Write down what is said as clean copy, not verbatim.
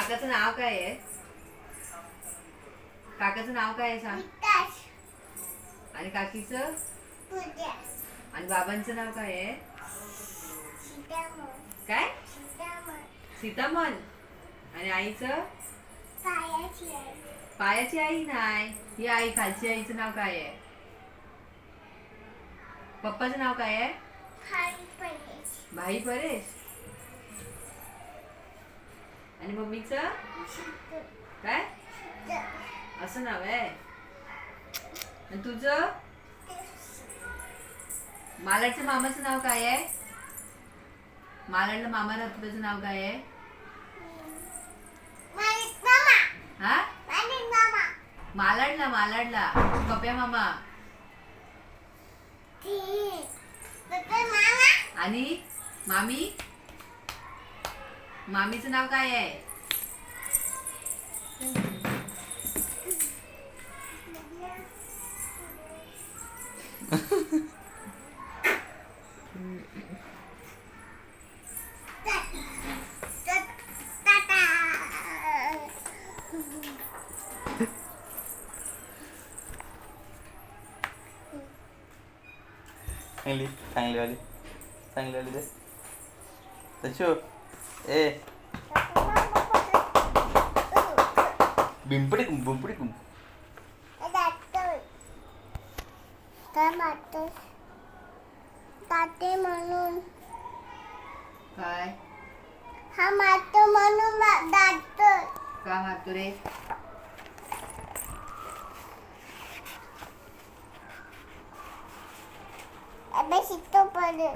काकाचं नाव काय आहे? काकाचं नाव काय आहे सांग. आणि काकीचं? आणि बाबांचं नाव काय आहे? काय? सीतामन. आणि आईचं? पायाची आई नाही. ही आई खालची आईचं नाव काय आहे? पप्पाचं नाव काय आहे? भाई परेश. आणि मम्मीचं काय? असं नाव आहे. आणि तुझं? मालाडच्या मामाचं नाव काय आहे? मालाडला मामा राहतो त्याचं नाव काय आहे? हा? मालाडला मालाडला कप्या मामा. आणि मामी? मामीचं नाव काय आहे? चांगली चांगलीवाली चांगलीवाली दे तशो ए बिंपडी कुम बुंपडी कुम. ताते म्हणून काय? हा मातो म्हणून दात का मारतो रे? अबे शिकतो पडे